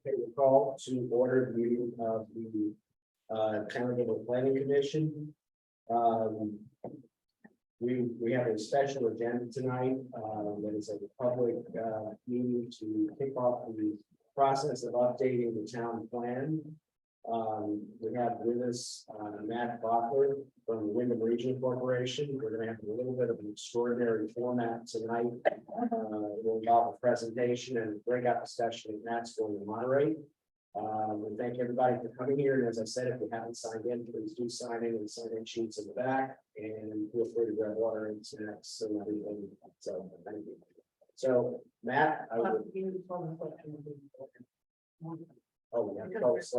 Okay, we'll call to order the meeting of the Town Government Planning Commission. We have a special agenda tonight that is a public meeting to kick off the process of updating the town plan. We have with us Matt Bachler from the Windham Regional Corporation. We're going to have a little bit of an extraordinary format tonight. We'll involve a presentation and breakout discussion that Matt's going to moderate. We thank everybody for coming here. And as I said, if you haven't signed in, please do sign in and sign in sheets in the back. And feel free to grab water and snacks and everything. So thank you. So Matt, I would. Oh, yeah. Okay. So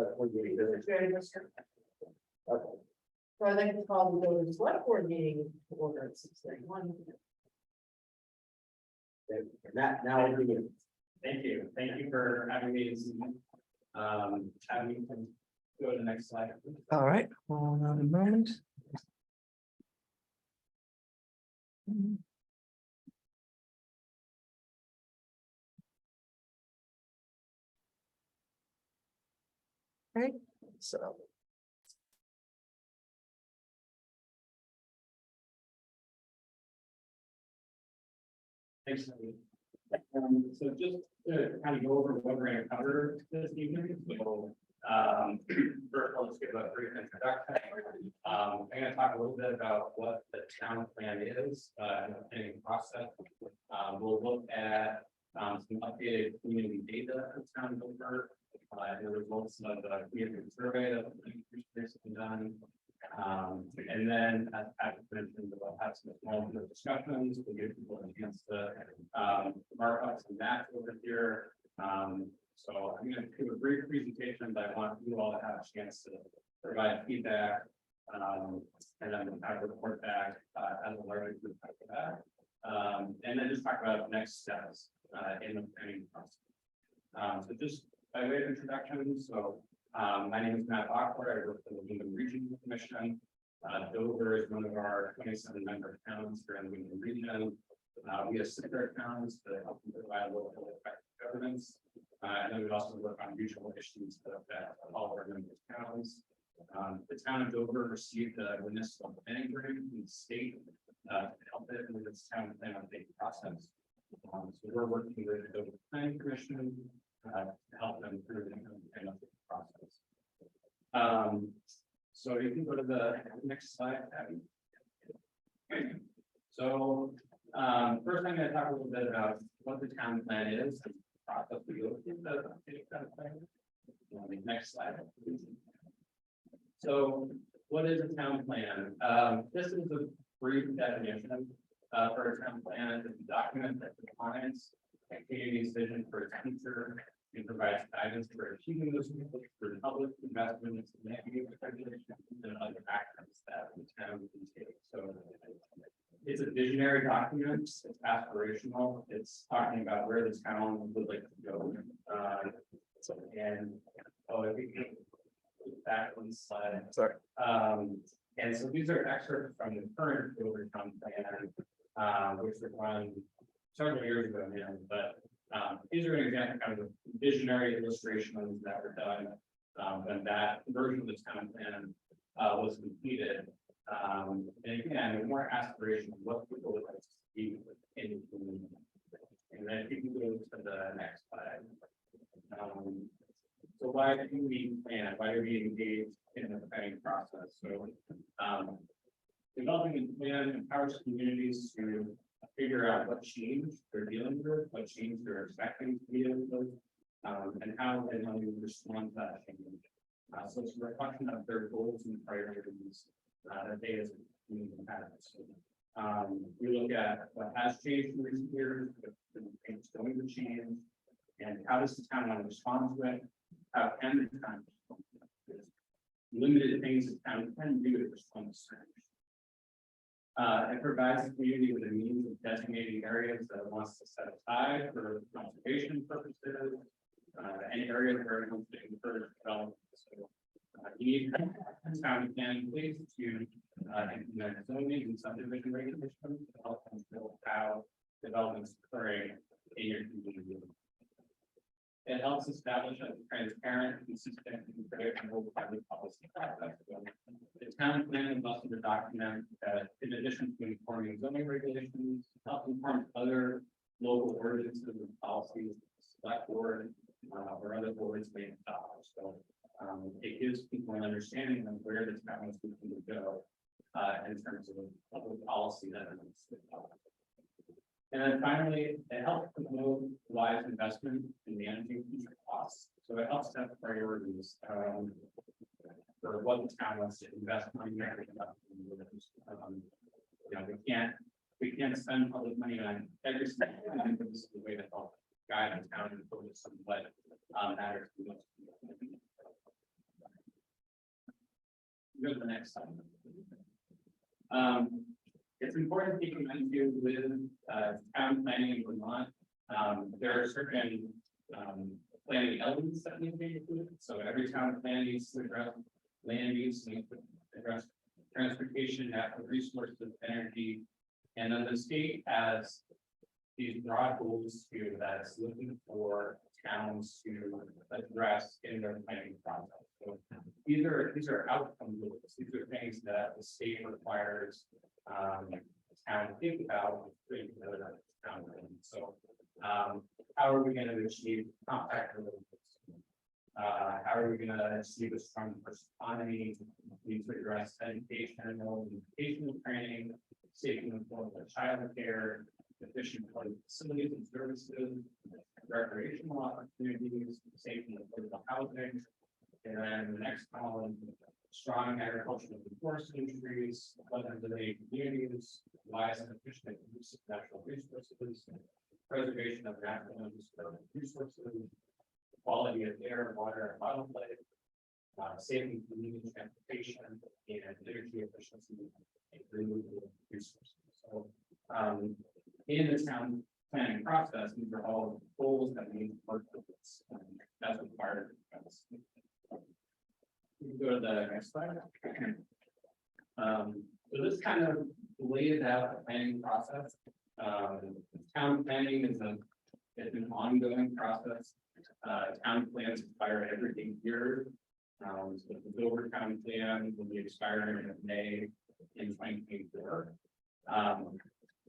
I'd like to call the village select board meeting to order at 6:31. Now we'll begin. Thank you. Thank you for having me this evening. Having me go to the next slide. All right, hold on a moment. Okay, so. Thanks. So just to kind of go over what we're going to cover this evening. So first, let's give a brief introduction. I'm going to talk a little bit about what the town plan is and the planning process. We'll look at some updated community data for the town of Dover, the results of the community survey that has been done. And then, as Patrick mentioned, we'll have some small discussions to give people a chance to markups and math over here. So I'm going to do a brief presentation, but I want you all to have a chance to provide feedback, and then I report back as a learning group after that, and then just talk about next steps in the planning process. So just by way of introduction, so my name is Matt Bachler. I work for the Windham Regional Commission. Dover is one of our 27 member towns here in the Windham region. We have sister towns that help provide local effective governance. And then we also work on regional issues that affect all of our member towns. The town of Dover received a municipal planning grant from the state to help it with its town plan update process. So we're working with the Dover Planning Commission to help them through the plan update process. So you can go to the next slide, Abby. So first I'm going to talk a little bit about what the town plan is and the process we go through the town plan. Next slide. So what is a town plan? This is a brief definition for a town plan. It's a document that defines a community's vision for its future and provides guidance for achieving those goals for public investments and other actions that the town can take. So it's a visionary document, it's aspirational, it's talking about where this town would like to go. And I think back on the slide. Sorry. And so these are excerpts from the current Dover town plan, which was run several years ago now, but these are an example kind of visionary illustrations that were done when that version of the town plan was completed. And again, the more aspiration of what people would like to see in the community. And then if you can go to the next slide. So why do we plan? Why do we engage in the planning process? So developing a plan empowers communities to figure out what change they're dealing with, what change they're expecting to be able to, and how they want to respond to that change. So it's a reflection of their goals and priorities that they as a community have. So, we look at what has changed in recent years, what things going to change, and how does the town want to respond to it? How can the town respond to it? Limited things the town can do to respond to change. It provides the community with a means of designating areas that it wants to set aside for conservation purposes, and areas where it wants to encourage development. So, you need town plan please to implement zoning and subdivision regulations to help control how development is occurring in your community. It helps establish a transparent, consistent, and predictable public policy process. The town plan must document that in addition to informing zoning regulations, help inform other local ordinances and policies, select board, or other boards may adopt. So it gives people an understanding of where this town is looking to go in terms of public policy that is. And then finally, it helps promote wise investment in managing future costs. So it helps set priorities for what the town wants to invest money in. We can't spend public money on every single thing. I think this is the way to help guide the town and focus on what matters the most. Go to the next slide. It's important to keep in mind too with town planning in Vermont. There are certain planning elements that need to be included. So every town plan needs to address land use, needs to address transportation, natural resources, energy, and then the state has these broad goals too that's looking for towns to address in their planning process. So these are outcome goals. These are things that the state requires town to think about putting together that town plan. So how are we going to achieve compact relationships? How are we going to achieve a strong first economy? We need to address education, educational training, safe and affordable child care, efficient facilities and services, recreational opportunities, safe and affordable housing. And then the next column, strong agricultural and forest industries, abundant communities, wise and efficient use of natural resources, preservation of natural resources, quality of air, water, and wildlife, saving community transportation, and energy efficiency and renewable resources. So, in the town planning process, these are all goals that we need to work with. That's what part of this. We can go to the next slide. So this kind of lays out the planning process. Town planning is an ongoing process. Town plans expire every 8 years. So the Dover Town Plan will be expiring in May in 2024.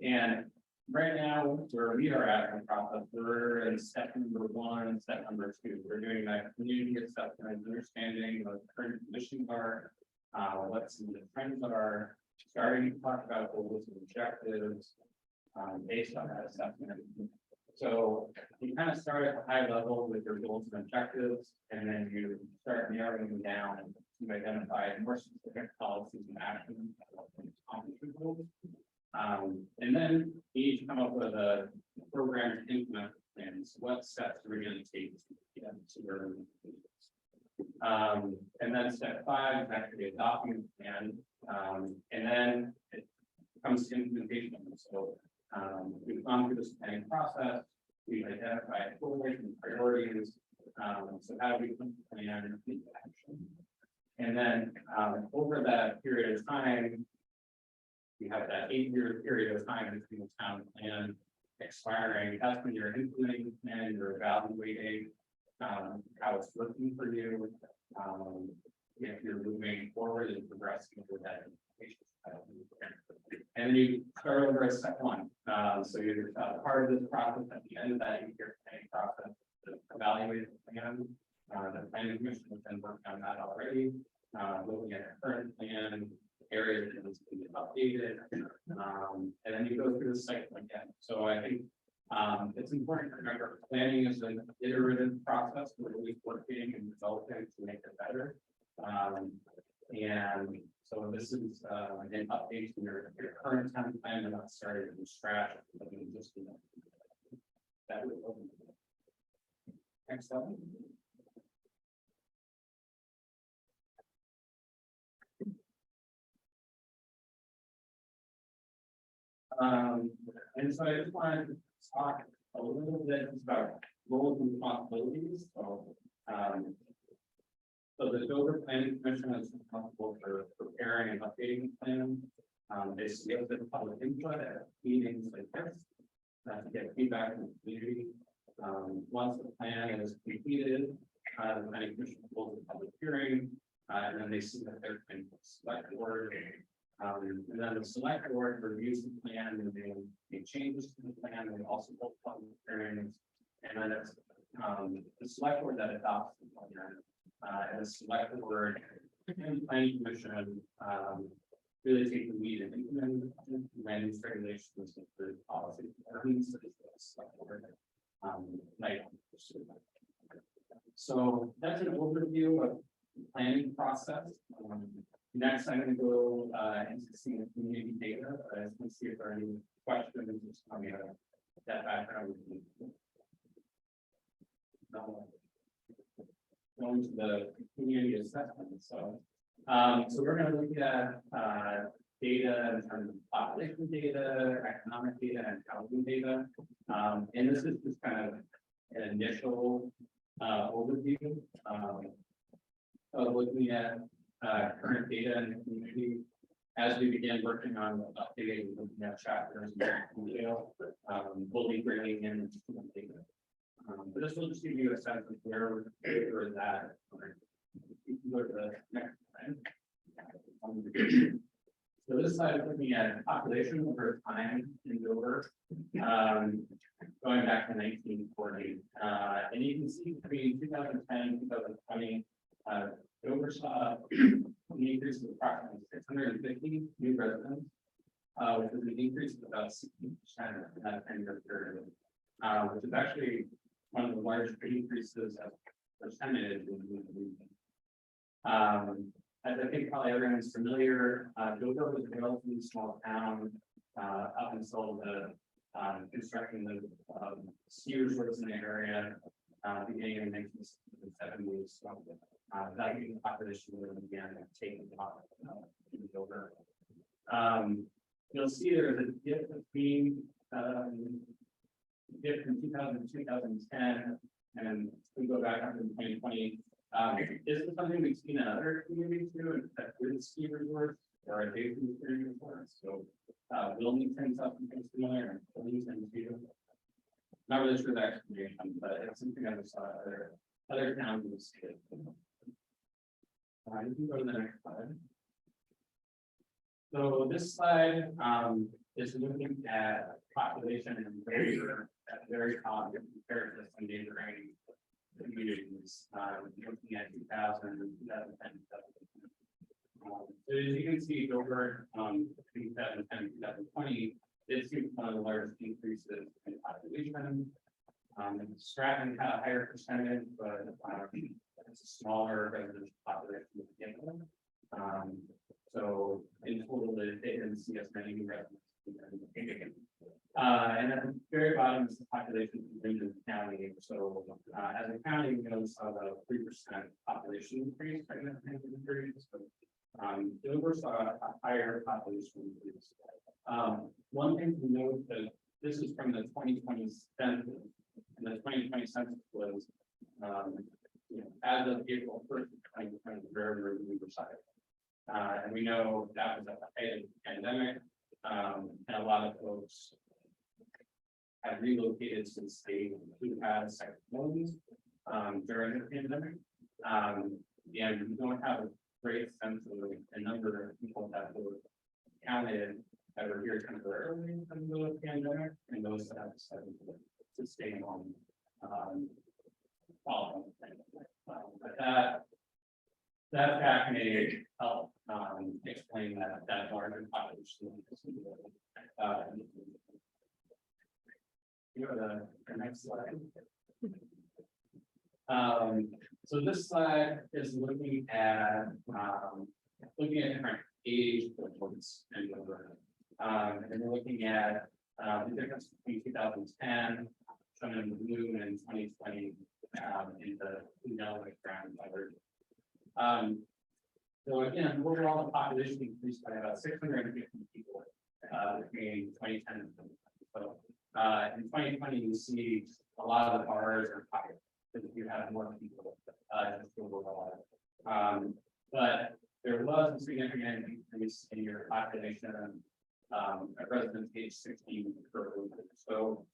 And right now, where we are at in the process, we're in step number 1, step number 2. We're doing that community assessment, understanding what the current conditions are, what some of the trends are, starting to talk about goals and objectives based on that assessment. So you kind of start at the high level with your goals and objectives, and then you start narrowing them down to identify more specific policies and actions that accomplish your goals. And then you need to come up with a program to implement plans. What steps are we going to take to get to where we and then step 5 is actually adopting the plan. And then it comes to implementation. So we've gone through this planning process. We've identified goals and priorities. So how do we put the plan into action? And then over that period of time, we have that 8-year period of time between the town plan expiring. That's when you're implementing the plan, you're evaluating how it's working for you. If you're moving forward and progressing with that implementation. And then you start over at step 1. So you're part of this process at the end of that 8-year planning process to evaluate the plan. The planning commission has been working on that already, looking at the current plan, areas that needs to be updated, and then you go through the cycle again. So I think it's important to remember planning is an iterative process. We're always working and developing to make it better. And so this is an update to your current town plan and not starting from scratch. That would open. Next slide. And so I just wanted to talk a little bit about roles and responsibilities. So the Dover Planning Commission is responsible for preparing and updating the plan. They solicit public input at meetings like this to get feedback from the community. Once the plan is completed, the planning commission holds a public hearing, and then they submit their plan to the select board. And then the select board reviews the plan and they make changes to the plan. They also hold public hearings. And then it's the select board that adopts the plan. And the select board and the planning commission really take the lead and implement land use regulations and the policy. So that's an overview of the planning process. Next, I'm going to go into seeing the community data. Let's see if there are any questions coming out of that background. Going to the community assessment. So we're going to look at data in terms of population data, economic data, and housing data. And this is just kind of an initial overview of looking at current data in the community as we begin working on updating, looking at chapters in detail. We'll be bringing in data. But this will just give you a sense of where we're at. You can go to the next slide. So this slide is looking at population over time in Dover, going back to 1940. And you can see between 2010 and 2020, Dover saw an increase of approximately 650 new residents, which is an increase of about 60% in that 10-year period, which is actually one of the largest increases as a percentage in the region. As I think probably everyone's familiar, Dover was a relatively small town up until the construction of ski resorts in the area beginning in the 1970s. So, that population really began taking off in Dover. You'll see there's a dip between dip from 2000 to 2010, and we go back up to 2020. This is something we've seen in other communities too, with ski resorts or adjacent ski resorts. So Wilmington's something similar, and Wilmington too. Not really sure the explanation, but it's something I saw other towns in the state. You can go to the next slide. So this slide is looking at population and labor at the very top compared to some neighboring communities, looking at 2000, 2010, so as you can see, Dover between 2010 and 2020, it seems one of the largest increases in population. Stratton had a higher percentage, but it's a smaller residential population to begin with. So in total, they didn't see as many new residents. And at the very bottom is the population of Windham County. So as a county, we saw about 3% population increase right in that period. So Dover saw a higher population increase. One thing to note that this is from the 2020 census, and the 2020 census was as of April 1st, 2020, very side. And we know that was at the height of the pandemic, and a lot of folks have relocated to the state who had second homes during the pandemic. And we don't have a great sense of the number of people that were counted that were here temporarily in the middle of the pandemic, and those that have decided to stay home following the pandemic. But that fact may help explain that larger population. Go to the next slide. So this slide is looking at different age cohorts and we're looking at the difference between 2010, shown in the blue, and 2020 in the yellow background colored. So again, overall the population increased by about 650 people between 2010 and 2020. So in 2020, you see a lot of the bars are higher because you have more people overall. But there was a significant increase in your population of residents age 16 per. So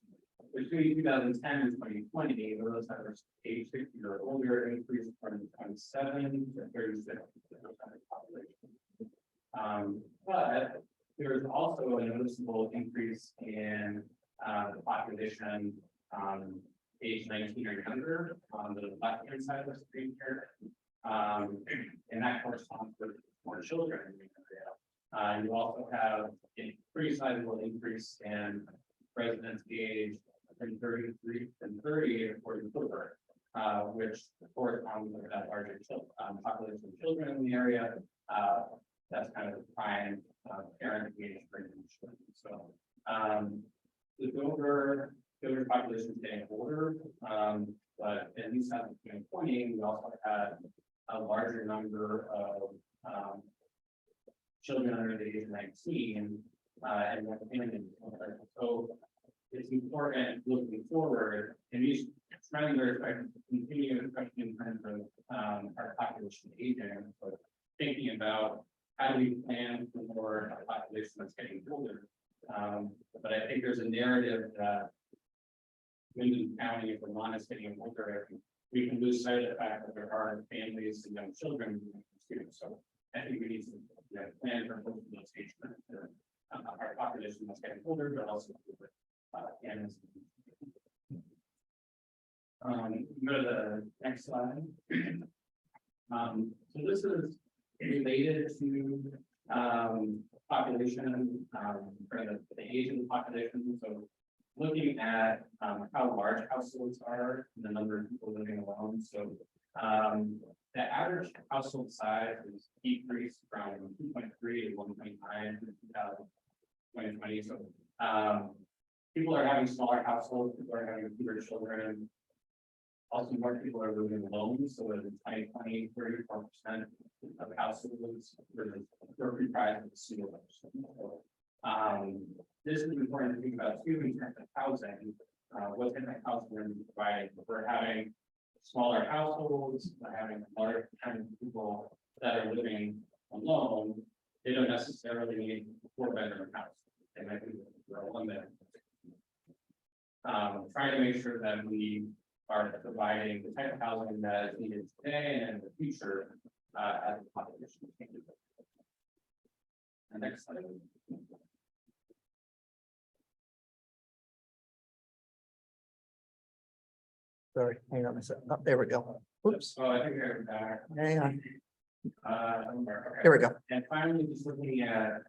between 2010 and 2020, those that are age 60 or older increased from 27 to 36% of the population. But there is also a noticeable increase in the population age 19 or younger on the left-hand side of the screen here. And that corresponds with more children in the area. You also have a pretty sizable increase in residents age from 33 and 30 to 44, which corresponds with that larger population of children in the area. That's kind of the prime parent age range. So the Dover population is getting older, but at least at 2020, we also had a larger number of children under the age of 19 and more families. So it's important looking forward, and these trends are expected to continue, especially in terms of our population aging. So thinking about how do we plan for a population that's getting older. But I think there's a narrative that Windham County, Vermont is getting older, we can lose sight of the fact that there are families and young children too. So I think we need to plan for both of those age groups for our population that's getting older, but also families. Go to the next slide. So this is related to population for the age of the population. So looking at how large households are and the number of people living alone. So the average household size is decreased from 2.3 to 1.9 in 2020. So people are having smaller households, people are having fewer children. Also, more people are living alone. So in 2020, 34% of households were comprised of singles. So, this is important to think about too in terms of housing. What kind of housing we're providing? We're having smaller households, we're having large kind of people that are living alone. They don't necessarily need a 4-bedroom house. They might be a 1-bedroom. Trying to make sure that we are providing the type of housing that is needed today and in the future as the population changes. The next slide. Sorry, hang on a second. Oh, there we go. Oops, So I think they're back. hang on. Okay. There we go. And finally, just looking at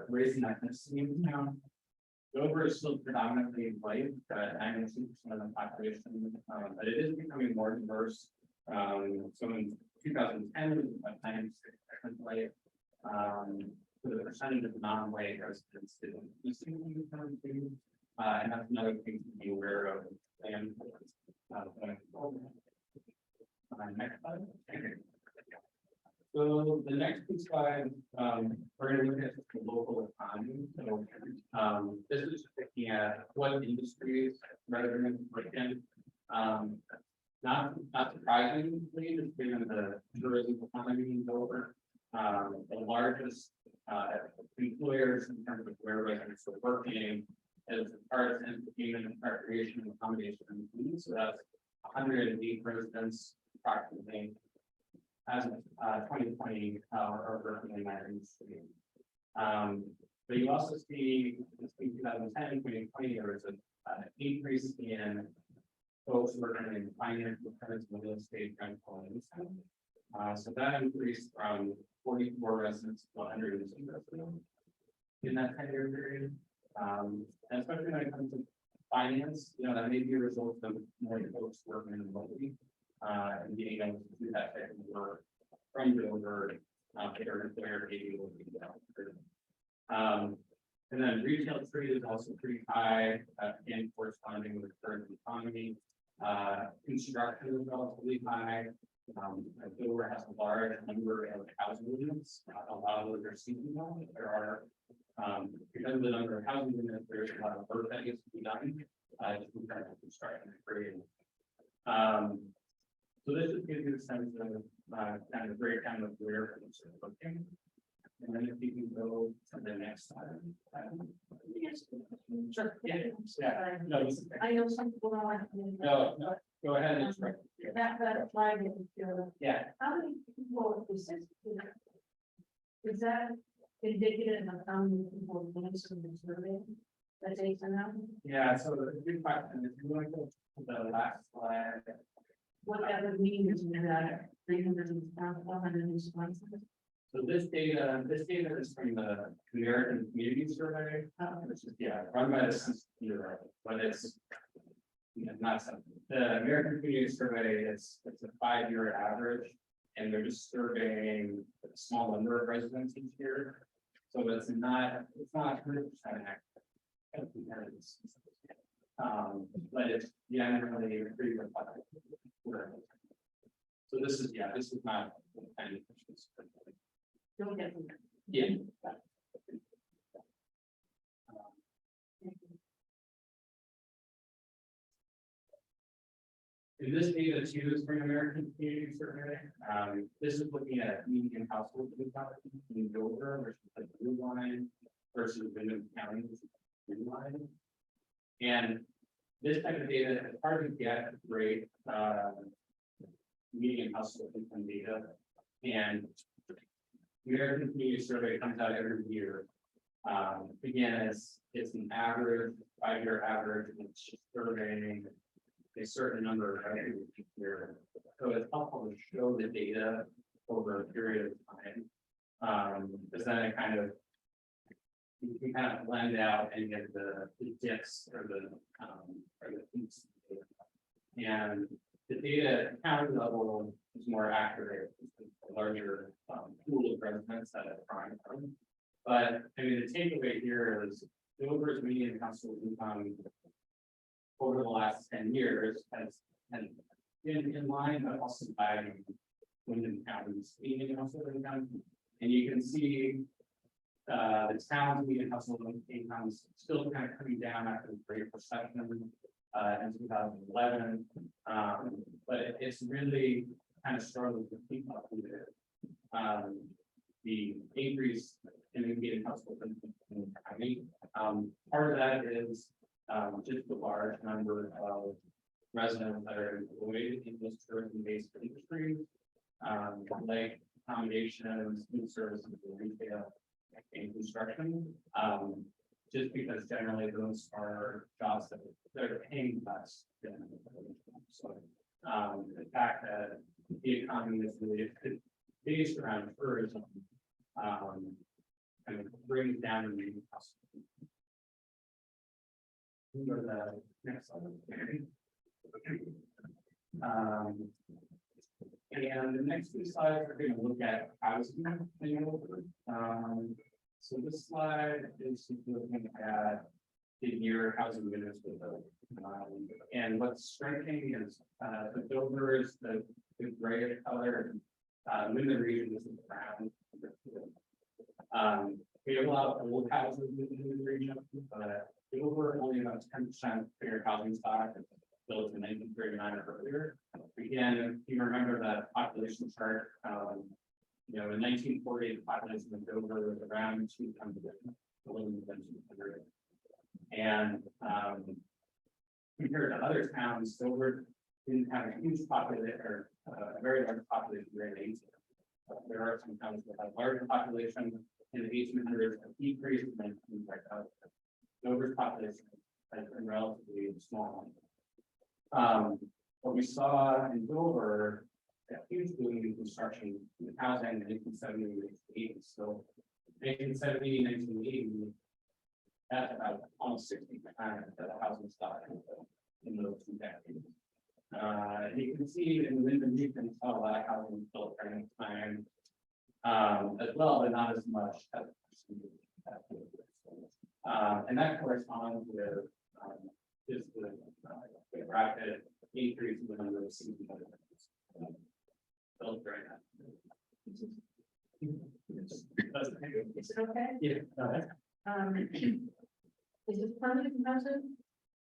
race and ethnicity in town. Dover is still predominantly white, 92% of the population, but it is becoming more diverse. So in 2010, it was about 96% white. So the percentage of non-white residents is increasing, and that's another thing to be aware of. And going forward. Next slide. So the next two slides, we're going to look at the local economy. So this is looking at what industries residents work in. Not surprisingly, just given the tourism economy in Dover, the largest employers in terms of where residents are working is arts, entertainment, recreation, and accommodation. So that's 108 residents approximately as of 2020 are working in that industry. But you also see between 2010 and 2020, there was an increase in folks working in finance, returns, real estate, rental, and leasing. So that increased from 44 residents to 102 residents in that 10-year period. And especially when it comes to finance, that may be a result of more folks working remotely and being able to do that type of work from Dover, their employer maybe will be down. And then retail trade is also pretty high, again corresponding with the current economy. Construction is relatively high. Dover has a large number of housing units. A lot of those are seasonal. There are, because of the number of housing units, there's a lot of work that needs to be done. Just in terms of construction trade. So this just gives you a sense of kind of breakdown of where folks are looking. And then if you can go to the next slide. Sure, yeah, no, this is- I know some people don't like. no, go ahead and just. That slide is, Yeah, how many people is this? Is that indicative of how many people answered the survey? That they sent out? yeah, so the good question is, you want to go to the last slide? Whatever means that 300 responses. So this data is from the American Community Survey, which is, yeah, run by the Census Bureau, but it's. Not something, the American Community Survey, it's a 5-year average, and they're just surveying a small number of residents each year. So it's not 100% accurate. But it's generally pretty reflective. So this is not any. Don't get them. Yeah. And this data too is from American Community Survey. This is looking at median household income in Dover, which is the blue line, versus Windham County, which is the green line. And this type of data is hard to get great median household income data. And the American Community Survey comes out every year. Again, it's an average, 5-year average, and it's just surveying a certain number of records each year. So it's helpful to show the data over a period of time. Because then it kind of, you can kind of blend out any of the dips or the peaks. And the data at county level is more accurate, a larger pool of residents at a prime time. But I mean, the takeaway here is Dover's median household income over the last 10 years has been in line, but also by Windham County's median household income. And you can see the town's median household income is still kind of coming down after the Great Recession in 2011. But it's really kind of struggling to keep up with it. The increase in the median household income in the county. Part of that is just the large number of residents that are employed in this tourism-based industry, like accommodations, food services, retail, and construction. Just because generally those are jobs that they're paying less than. So the fact that the economy is really based around tourism, kind of brings down the median cost. Go to the next slide. And the next two slides are going to look at housing. So this slide is looking at the year housing units with the and what's striking is the Dover is the gray color, Windham region is the brown. We have a lot of old houses in the region, but Dover only about 10% fair housing stock built in 1939 or earlier. Again, if you remember that population chart, in 1940, the population of Dover was around 200, a little more than 200. And compared to other towns, Dover didn't have a huge population or a very large population during the 1800s. There are some towns that have larger population in the 1800s, a decrease in 1900s. Dover's population has been relatively small. What we saw in Dover, a huge boom in construction in housing in the 1970s and 80s. So 1970, 1980, that's about almost 60% of the housing stock in those 2 decades. You can see in the Windham region, saw a lot of housing built during the time as well, but not as much as and that corresponds with just the rapid increase in the number of seasons built during that. Is it okay? Yeah. Is this permanent housing?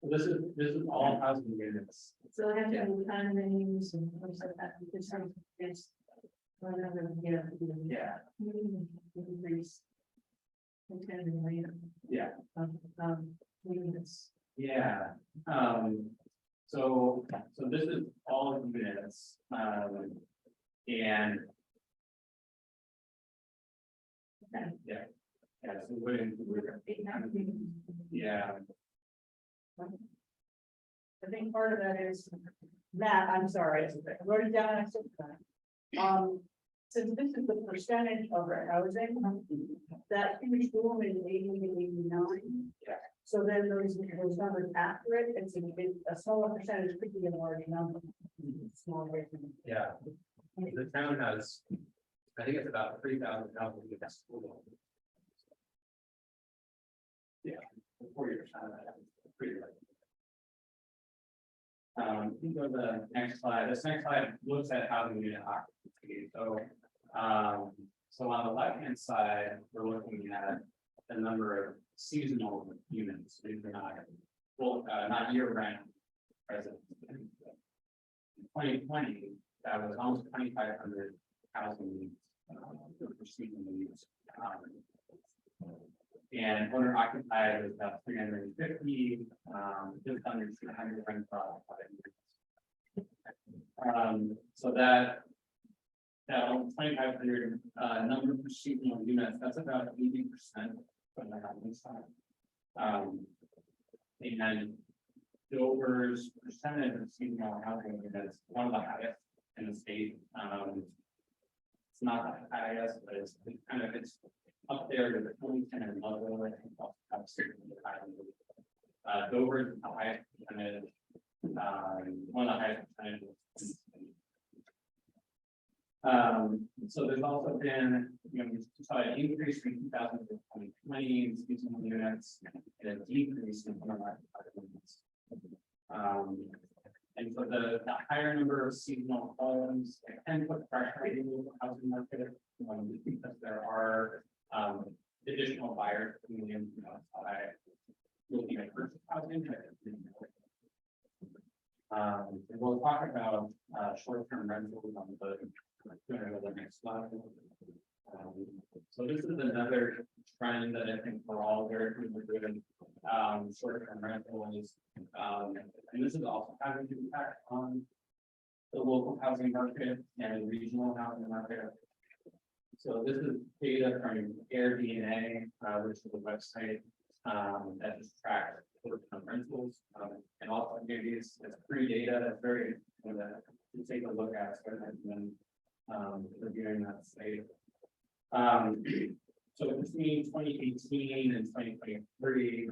This is all housing units. So it has to be kind of names and things like that, because it's Yeah, Increase. And 10 million, yeah. units. Yeah, so this is all units, and. Yeah, yeah, so we're, yeah, I think part of that is, Matt, I'm sorry, I wrote it down, I said that. Since this is the percentage of our housing, that huge boom in 89. Yeah. So then those numbers after it, a smaller percentage could be a large number. Small rate. yeah. The town has, I think it's about 3,000 houses in that school. Yeah, 40% of that, pretty good. You can go to the next slide. This next slide looks at housing unit occupancy. So on the left-hand side, we're looking at the number of seasonal units. These are not, well, not year-round residents. In 2020, that was almost 2,500 housing units for seasonal use. And owner occupied was about 350, just under 200 rental. So that almost 2,500 number of seasonal units, that's about 80% from the housing side. And Dover's percentage of seasonal housing units, one of the highest in the state. It's not the highest, but it's kind of, it's up there with the Wilmington and Ludlow. I think also have certainly higher. Dover's the highest percentage, one of the highest percentages. So there's also been, we saw an increase from 2000 to 2020 in seasonal units and a decrease in units. And so the higher number of seasonal homes can put pressure on the local housing market, because there are additional buyers coming in, by looking at purchase housing. And we'll talk about short-term rentals on the next slide. So this is another trend that I think we're all very familiar with, short-term rentals. And this is also having an impact on the local housing market and regional housing market. So this is data from Airbnb, which is a website that just tracks short-term rentals, and also communities. It's free data that's very to take a look at, when reviewing that site. So between 2018 and 2023,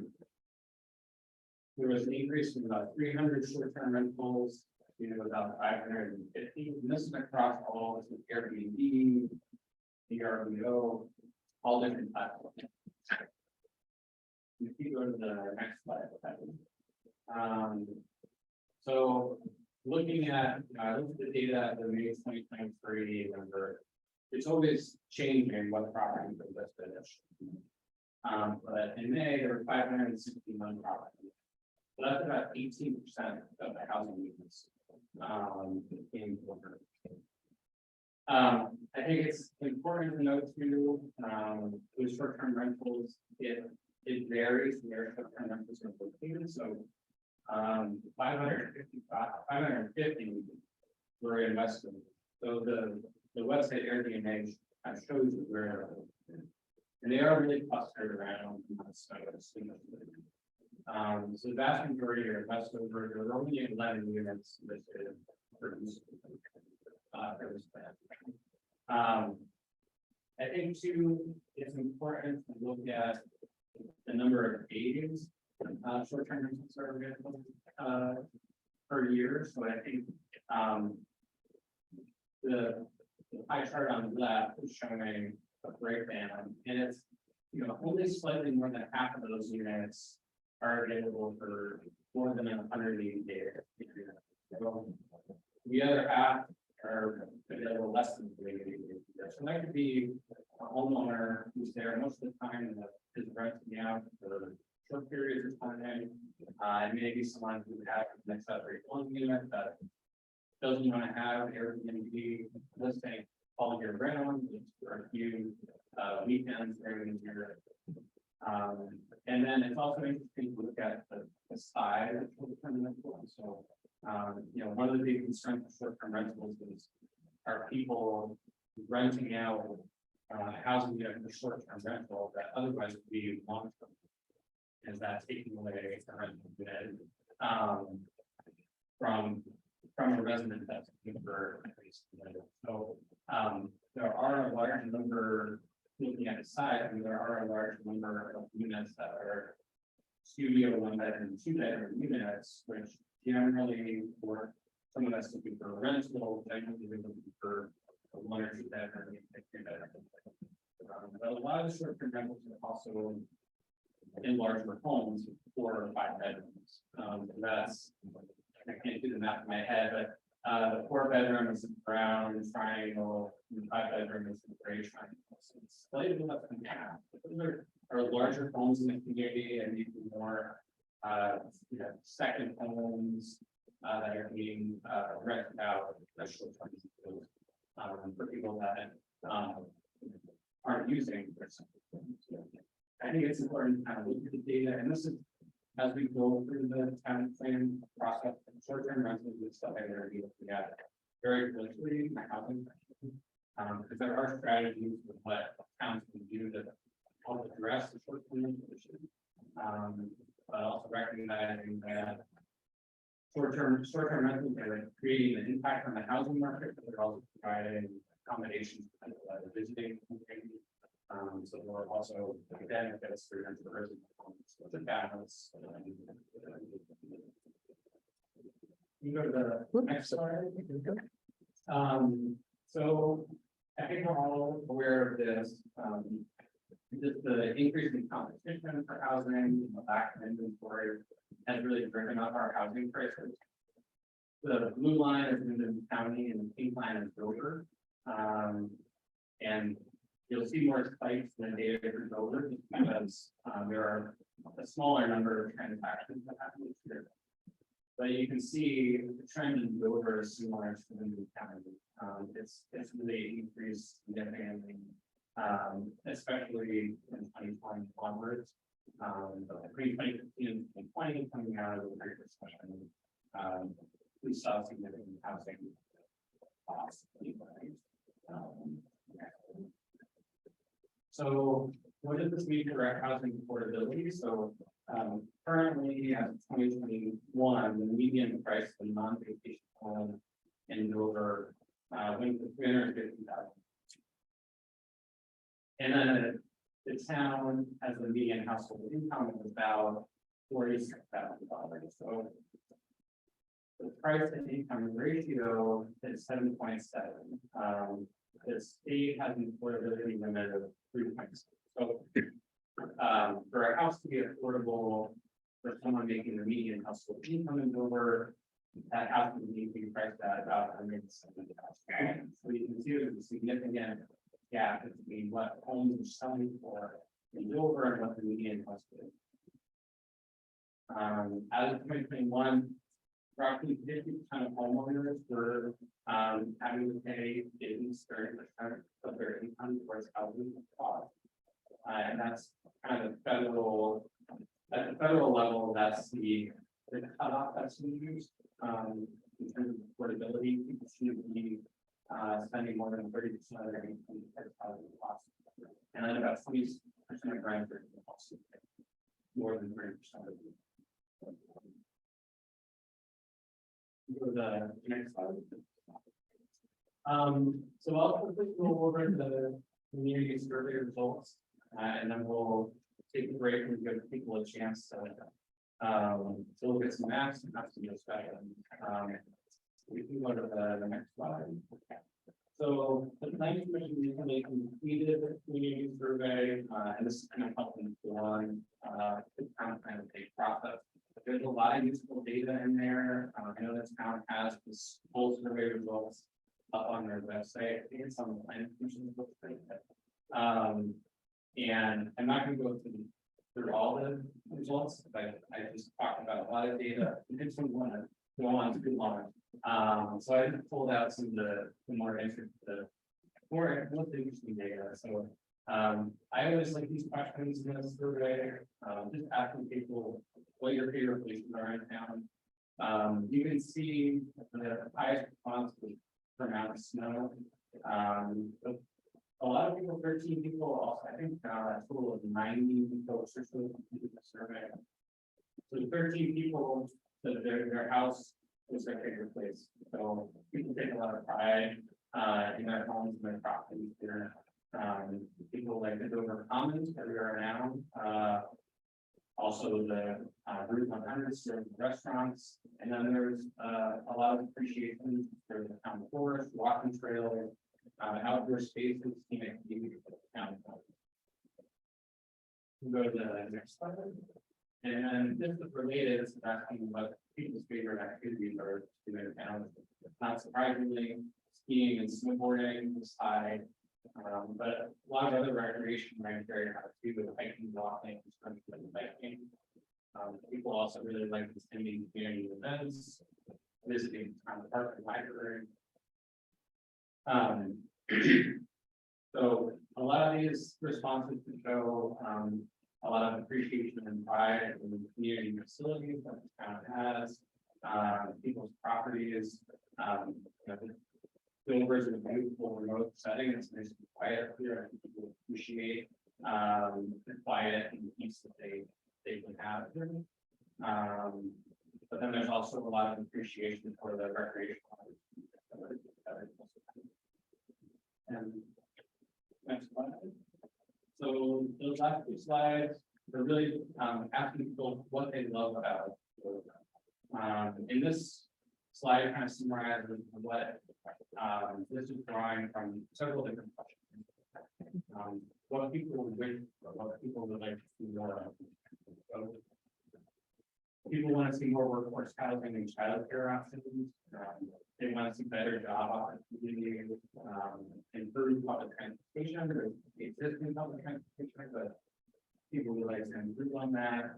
there was an increase from about 300 short-term rentals to about 550. And this is across all, this is Airbnb, VRBO, all different platforms. If you go to the next slide. So looking at the data at the May 2023 number, it's always changing what properties are listed. But in May, there were 561 properties. So that's about 18% of the housing units in Denver. I think it's important to note too, with short-term rentals, it varies where short-term rentals are located. So 550 were invested. So the website Airbnb shows you where, and they are really clustered around. So the vast majority are invested over. There are only 11 units listed for this plan. I think too, it's important to look at the number of days short-term rentals are available per year. So I think the pie chart on the left is showing a breakdown, and it's only slightly more than half of those units are available for more than 180 days. So the other half are available less than 180 days. So that could be a homeowner who's there most of the time and is renting out for short periods of time. And maybe someone who has an accessory dwelling unit that doesn't want to have Airbnb listing all year round, for a few weekends during the year. And then it's also interesting to look at the size of short-term rentals. So, one of the big concerns with short-term rentals is are people renting out housing unit for short-term rental that otherwise would be long-term. Is that taking away a rental unit from a resident that's looking for a place to live? So there are a large number, looking at the size, and there are a large number of units that are studio 1-bedroom, 2-bedroom units, which generally for someone that's looking for a rental, generally they're looking for a 1 or 2 bedroom, 3 bedroom. But a lot of the short-term rentals are also in larger homes, 4 or 5 bedrooms. That's, I can't do the math in my head, but the 4-bedroom is in brown triangle, and 5-bedroom is in gray triangle. So it's slightly less than half. Those are larger homes in the community and even more second homes that are being rented out as short-term for people that aren't using their something. I think it's important to kind of look at the data, and this is as we go through the town plan process, short-term rentals is stuff I'm going to be looking at very closely in my housing. Because there are strategies with what towns can do to help address the short-term rental issue. But also recognizing that short-term rentals are creating an impact on the housing market, but they're also providing accommodations for people that are visiting. So we're also benefits for tourism. So the balance. You go to the next slide. So I think we're all aware of this. Just the increase in competition for housing, the lack of inventory has really driven up our housing prices. The blue line is Windham County and the pink line is Dover. And you'll see more spikes than data for Dover just because there are a smaller number of transactions that happen each year. But you can see the trend in Dover is similar to Windham County. It's really increased significantly, especially in 2020 onwards. Between 2015 and 2020, coming out of the Great Recession, we saw significant housing costs. So what does this mean for our housing affordability? So currently as of 2021, the median price of a non-vacation home in Dover went to $350,000. And then the town has a median household income of about $46,000. So the price to income ratio is 7.7. The state has an affordability limit of 3.6. So for a house to be affordable for someone making the median household income in Dover, that house would need to be priced at about $170,000. So you can see there's a significant gap between what homes are selling for in Dover and what the median cost is. As of 2021, roughly 50% of homeowners were having to pay at least 30% of their income towards housing costs. And that's kind of federal, at the federal level, that's the cutoff that's used in terms of affordability. People shouldn't be spending more than 30% of their income towards housing costs. And then about 20% of renters also pay more than 30% of it. Go to the next slide. So I'll quickly go over the community survey results, and then we'll take a break and give people a chance to look at some maps and have some discussion. We can go to the next slide. So the planning commission recently completed the community survey, and this is kind of helping inform the kind of big process. There's a lot of useful data in there. I know this town has this full survey results up on their website. I think it's on the planning commission's website. And I'm not going to go through all the results, but I just talked about a lot of data. I just don't want to go on too long. So I just pulled out some of the more interesting more interesting data, so. I always like these questions in this survey, just asking people what your favorite places are in town. You can see the highest response was pronounced snow. A lot of people, 13 people, also, I think, a total of 90 folks or so completed the survey. So 13 people said their house was their favorite place. So people take a lot of pride in their homes and their properties here. People like the Dover Commons that we are now. Also the Route 100 certain restaurants, and then there's a lot of appreciation for the town forest, walking trails, outdoor spaces, scenic views of the town. We'll go to the next slide. And then this is related, it's asking what people's favorite activities are in their town. Not surprisingly, skiing and snowboarding is high. But a lot of other recreation around here have to do with hiking, walking, and biking. People also really like attending community events, visiting the park and library. So a lot of these responses to show a lot of appreciation and pride in the community facilities that the town has, people's properties. Dover is a beautiful remote setting. It's nice and quiet here. I think people appreciate the quiet and the peace that they can have here. But then there's also a lot of appreciation for the recreational. And next slide. So those last two slides, they're really asking people what they love about Dover. In this slide, kind of summarizes what this is drawing from several different questions. What people would, what people would like to see more of. So, people want to see more workforce housing and childcare options. They want to see better job opportunities, improve public transportation, or existing public transportation, but people would like to improve on that.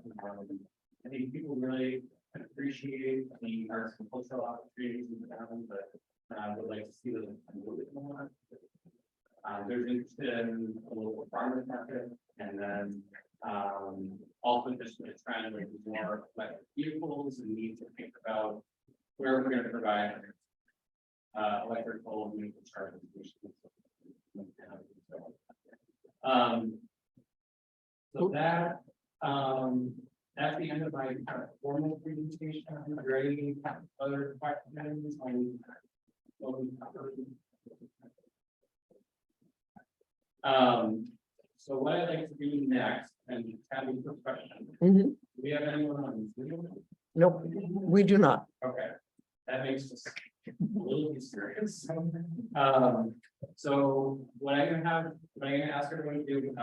I think people really appreciate the arts and cultural opportunities in the town, but would like to see them a little bit more. There's interest in a local farmers market, and then also just trying to make more electric vehicles and need to think about where we're going to provide electrical vehicle charging stations. So that that's the end of my kind of formal presentation. Are there any other questions on what we covered? So what I'd like to do next, and have a quick question. Do we have anyone on Zoom? Nope, we do not. Okay, that makes us a little mysterious. So what I'm gonna ask everyone to do,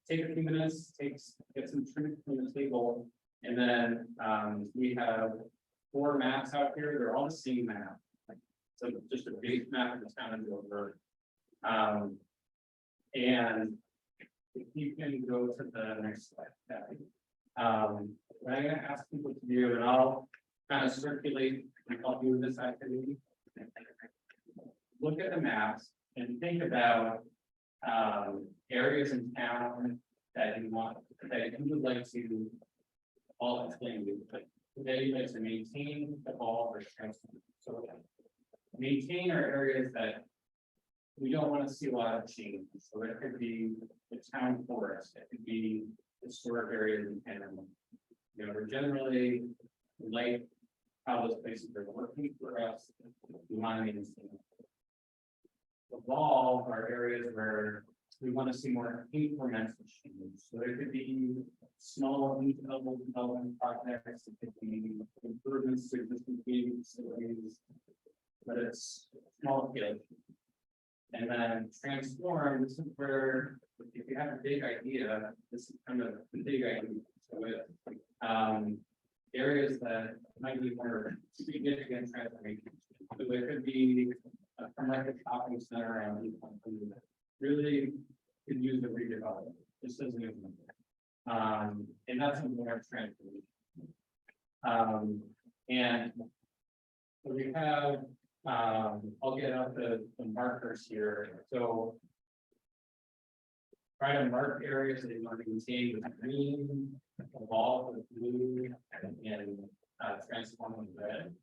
take a few minutes, get some truth from the table, and then we have 4 maps out here. They're all the same map. So just a base map of the town of Dover. And if you can go to the next slide, Kathy. What I'm gonna ask people to do, and I'll kind of circulate and help you with this activity. Look at the maps and think about areas in town that you would like to all explain to, but today you'd like to maintain, evolve, or strengthen. So maintain are areas that we don't want to see a lot of change. So it could be the town forest, it could be historic areas in town. We're generally like how those places are working for us. We want to maintain. Evolve are areas where we want to see more incremental change. So there could be small development projects, it could be improvements to existing community facilities, but it's small scale. And then transform, this is where if you have a big idea, this is kind of the big idea. So with areas that might be more significant transformation. So there could be from like a shopping center around really could use a redevelopment. This doesn't even and that's a more transformation. And so we have I'll get out the markers here, so. Try to mark areas that you want to maintain with green, evolve with blue, and transform with red.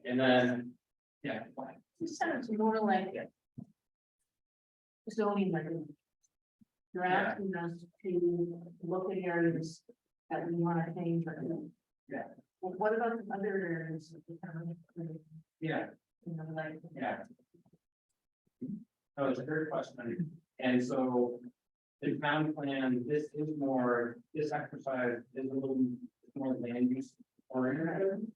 And then, yeah. This sounds more like zoning regulations. You're asking us to look at areas that we want to change. Yeah. Well, what about the other areas? Of the town? Yeah. You know, like, Yeah. Oh, it's a great question. And so the town plan, this exercise is a little more land use oriented.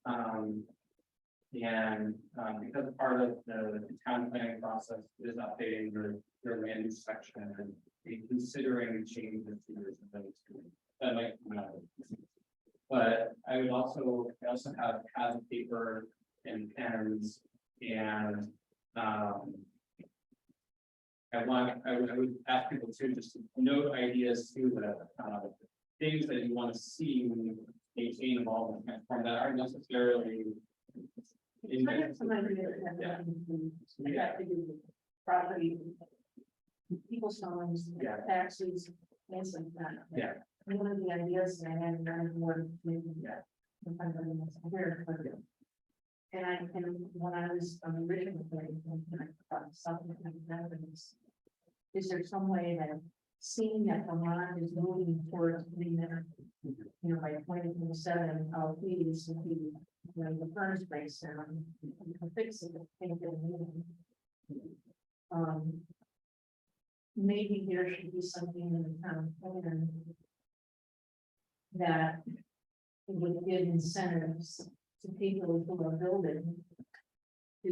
Because part of the town planning process is updating your land use section and considering changes to your zoning. That might come out. But I also have pads of paper and pens and I would ask people to just note ideas too, that things that you want to see when you maintain, evolve, and transform that aren't necessarily. I have some idea that have to do with property, people's homes, Yeah. taxes, things like that. Yeah. One of the ideas that I had done more. Yeah. And when I was on the original thing, something is there some way that seeing that Vermont is moving towards being there, you know, by 2027, please, if you know, the furnace breaks down, you can fix it, paint it, maybe there should be something in the town plan that would give incentives to people who are building to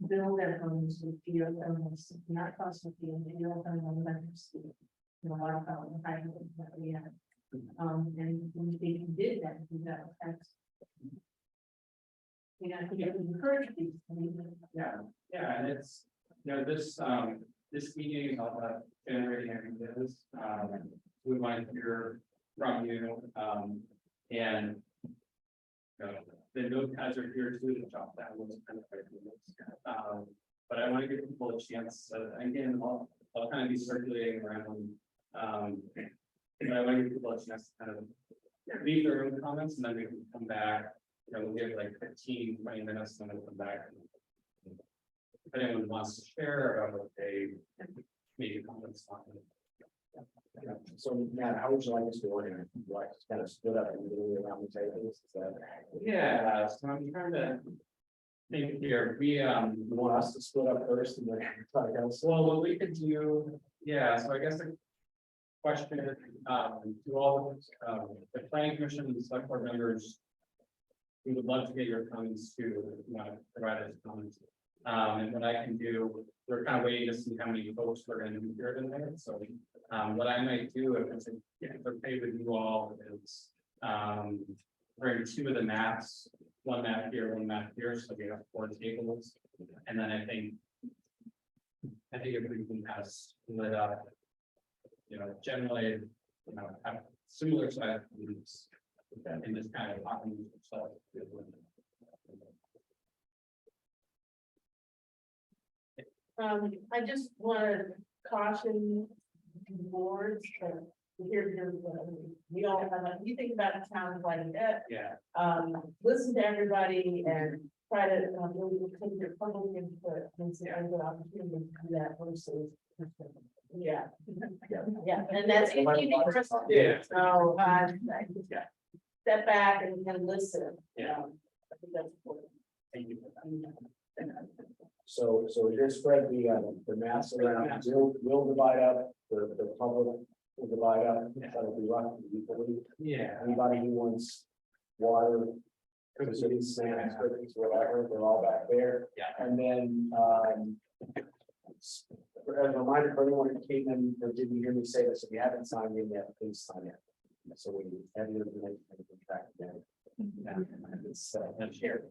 build their homes with geothermal, not fossil fuel, geothermal electricity. You know, a lot of hydro that we have. And when they did that, we got tax. You know, I think it would encourage people. Yeah, and it's, you know, this meeting is all about generating ideas. We want to hear from you, and the notepads are here too to jot down what's kind of notes. But I want to give people a chance. Again, I'll kind of be circulating around. But I want to give people a chance to kind of leave their own comments, and then we can come back. You know, we'll give like 15, 20 minutes, and then we'll come back. If anyone wants to share about what they maybe comments on. Yeah. So Matt, how would you like us to organize? Would you like to kind of split up and do around the tables? Is that? Yeah, so I'm trying to think here. You want us to split up first and then everybody else? Well, what we could do, yeah, so I guess the question, to all the planning commission and select board members, we would love to get your comments to, you know, provide us comments. And what I can do, we're kind of waiting to see how many folks are going to be here tonight. So what I might do, if it's okay with you all, is bring two of the maps, one map here, one map here, so we have 4 tables. And then I think if we can kind of split up, you know, generally, you know, have similar size groups and just kind of talking to themselves. I just want to caution boards that we all have, you think about the town like that. Yeah. Listen to everybody and try to really take your public input and see a good opportunity to do that versus. Yeah. Yeah, and that's easy for us to do. Yeah. So, Yeah. step back and listen. Yeah. I think that's important. Thank you. So you spread the maps around, we'll divide up, the public will divide up, that'll be rough. Yeah. Anybody who wants water, cookies, snacks, cookies, whatever, they're all back there. Yeah. And then, as a reminder for everyone who came in, or didn't hear me say this, if you haven't signed in yet, please sign in. So we have your information back again. It's shared.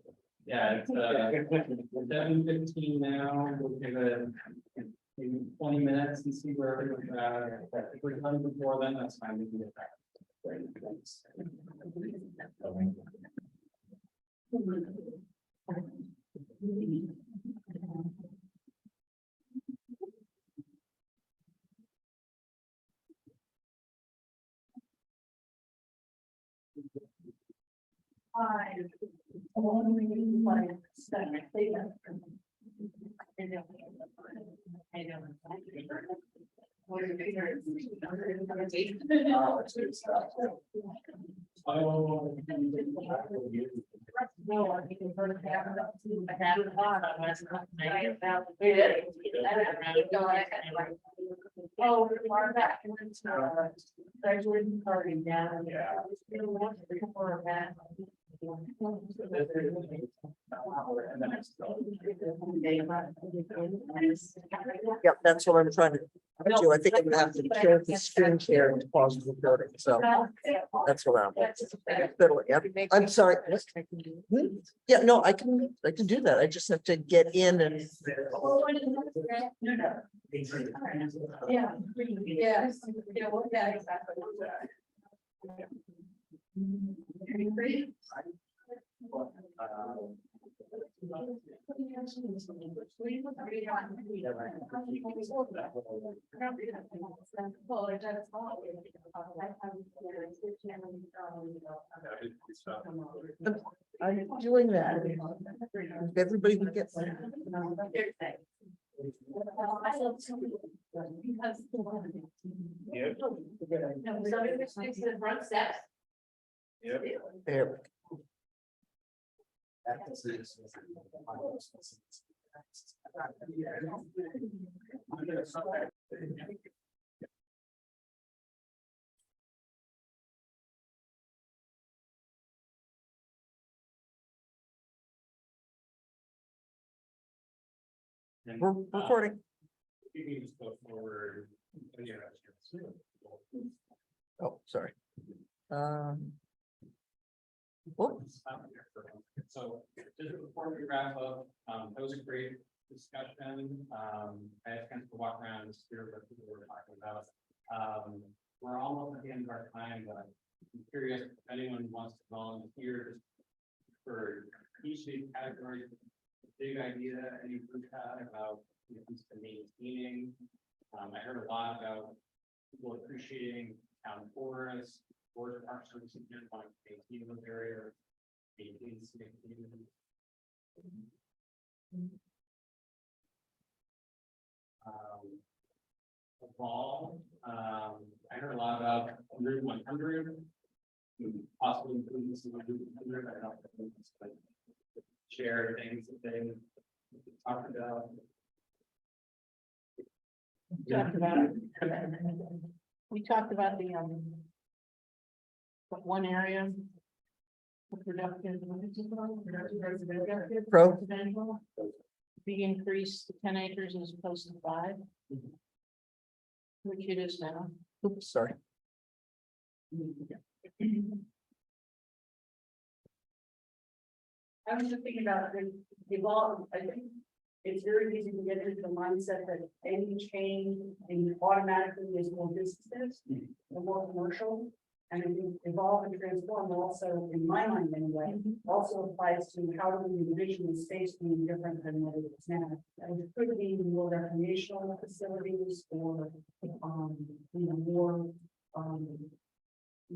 Yeah, it's 7:15 now. We'll give it maybe 20 minutes and see where we're at. If we're done before then, that's fine. We can get back. Great, thanks. Oh. Oh, far back. Graduating party down. Yeah. Yep, that's what I'm trying to do. I think I'm gonna have to change the screen share to pause the recording, so that's what I'm fiddling. Yep. I'm sorry. Yeah, no, I can do that. I just have to get in and. Yeah. Yeah. Yeah, exactly. I'm doing that. If everybody can get. Yep. There. We're recording. You can just go forward. Yeah. Oh, sorry. Whoops. So just before we wrap up, that was a great discussion. I had a chance to walk around and hear what people were talking about. We're almost at the end of our time, but I'm curious if anyone wants to volunteer for each of these categories. Big idea any group had about when it comes to maintaining. I heard a lot about people appreciating town forests, forest park services, want to maintain those areas, maintain scenic views. Evolve. I heard a lot about Route 100, possibly including this in Route 100. I don't know if it's like share things that they talked about. We talked about the one area. Productive. Pro. Residential. Be increased to 10 acres as opposed to 5. Which it is now. Oops, sorry. I was just thinking about the evolve. I think it's very easy to get into the mindset that any change and automatically is more businesses and more commercial. And I think evolve and transform also, in my mind anyway, also applies to how do we envision the space being different than what it is now. And it could be more recreational facilities or more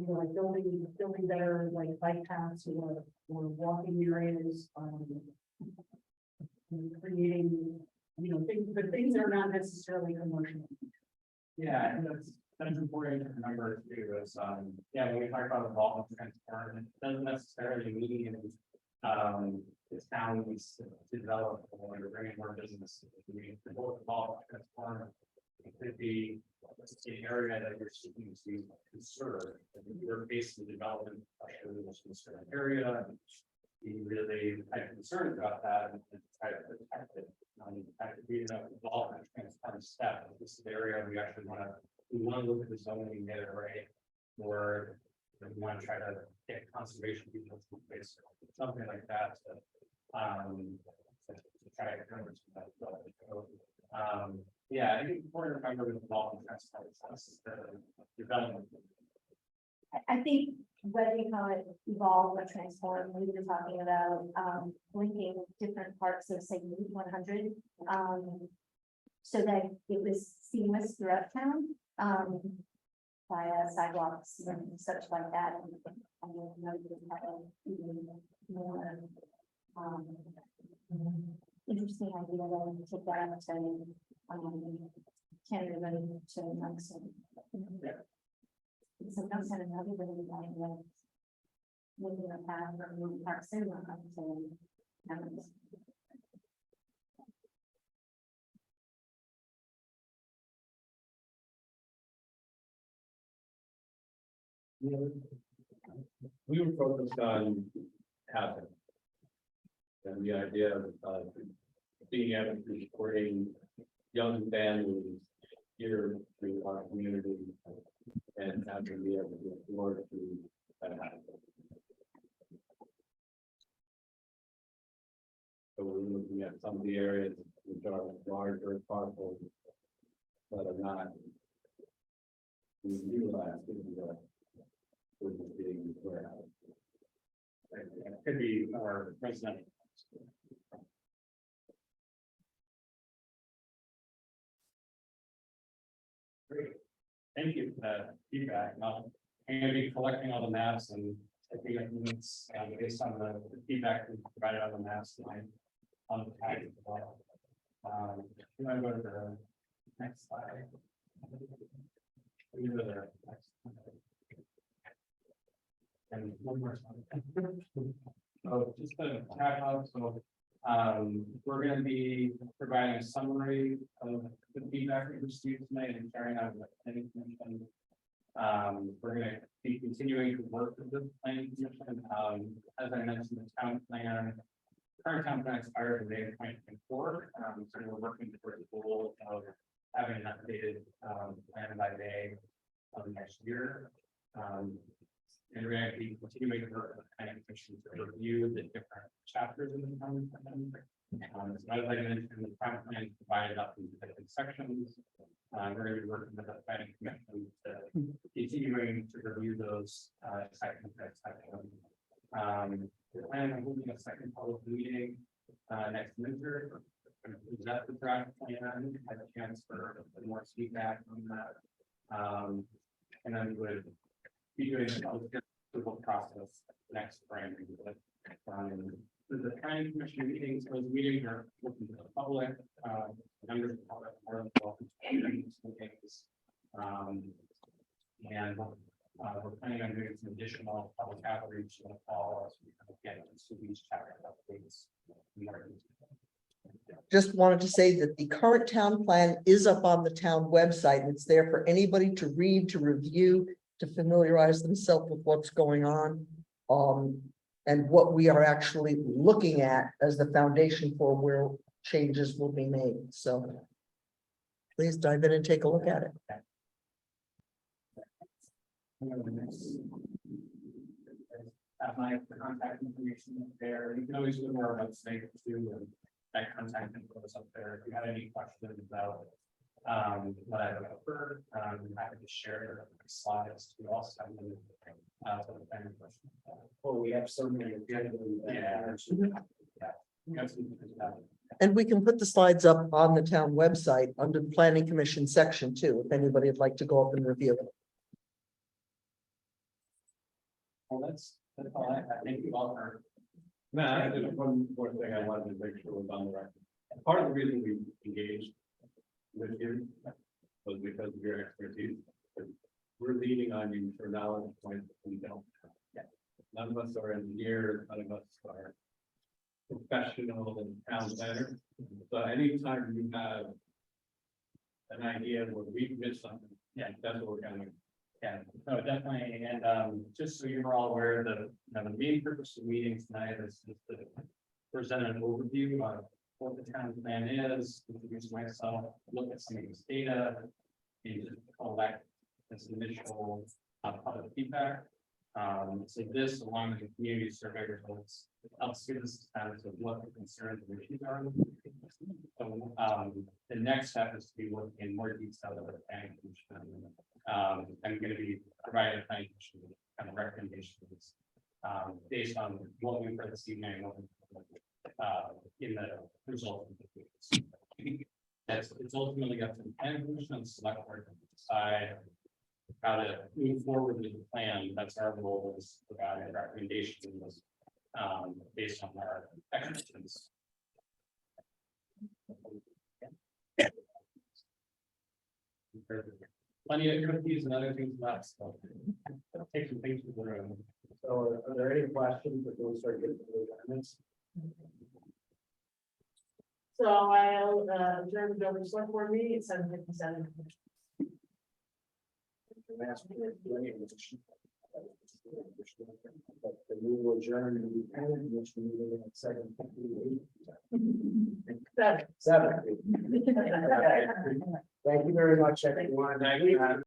like building better like bike paths or walking areas, creating, things, but things that are not necessarily commercial. Yeah, and that's important to remember too, is yeah, when we talk about evolving transform, it doesn't necessarily mean it's towns to develop or to bring in more business. We both evolve and transform. It could be an area that you're seeking to conserve. You're facing development pressure in this certain area. Be really kind of concerned about that and try to protect it. That could be an evolvement transform step. This is the area we actually want to look at the zoning and get it right, or we want to try to get conservation people to place something like that to try to cover that. Yeah, I think it's important to remember with evolving transform the development I think whether you call it evolve or transform, we were talking about linking different parts of say Route 100. So that it was seamless throughout town. Via sidewalks and such like that. And I know we would have a even more interesting idea that we take that out to Canada Road to Nelson. So that's kind of another really like moving a path or moving parts in to We were focused on housing. And the idea of being able to supporting young families here through our community and having be able to afford to housing. So we're looking at some of the areas which are larger parcels that are not being utilized in the being warehouse. It could be more residential. Great, thank you for that feedback. I'm going to be collecting all the maps and taking up minutes based on the feedback we provided on the maps tonight on the package as well. You want to go to the next slide? We go to the next slide. And one more slide. Oh, just a wrap up. So we're going to be providing a summary of the feedback we received tonight and sharing out with the planning commission. We're going to be continuing to work with the planning commission. As I mentioned, the town plan, current town plan expires in May of 2024. So we're working towards the goal of having an updated plan by May of next year. And we're going to be continuing to work with the planning commission to review the different chapters in the town plan. So as I mentioned, the town plan is divided up into different sections. We're going to be working with the planning commission to continuing to review those section by section. We're planning on holding a second public meeting next winter. Is that the draft plan? Had a chance for more feedback on that. And then we would be doing the approval process next spring. The planning commission meetings, those meetings are open to the public, members of the public are welcome to these meetings. And we're planning on doing some additional public outreach in the fall as we kind of get into these chapter updates. Just wanted to say that the current town plan is up on the town website, and it's there for anybody to read, to review, to familiarize themselves with what's going on. And what we are actually looking at as the foundation for where changes will be made. So please dive in and take a look at it. Have my contact information there. You can always go to our website too, and that contact info is up there. If you have any questions about what I have heard, I'm happy to share the slides. We also have them for the planning question. Oh, we have so many. And we can put the slides up on the town website under the planning commission section too, if anybody would like to go up and review it. Well, that's all I have. Thank you all for. No, I just one more thing I wanted to make sure was on the record. Part of the reason we engaged with you was because of your expertise. We're leaning on you for knowledge points that we don't have. None of us are engineers, none of us are professional and town planners. So anytime you have an idea where we've missed something, that's what we're going to. Yeah, no, definitely. And just so you're all aware, the main purpose of the meeting tonight is just to present an overview of what the town plan is, introduce myself, look at some of this data, and collect this initial public feedback. So this, along with the community survey results, helps give us a sense of what the concerns and issues are. So the next step is to be looking in more detail at the planning commission I'm gonna be providing a kind of recommendations. Based on what we've heard this evening, in the result. It's ultimately up to the planning commission and select board to decide how to move forward with the plan. That's our role, is providing recommendations based on our expertise. Plenty of cookies and other things left. So take some things to the room. So are there any questions before we start getting to the amendments? So I'll adjourn the Dover select board meeting at 7:57. We will adjourn the planning commission meeting at 7:58. 7. 7. Thank you very much, everyone. Thank you.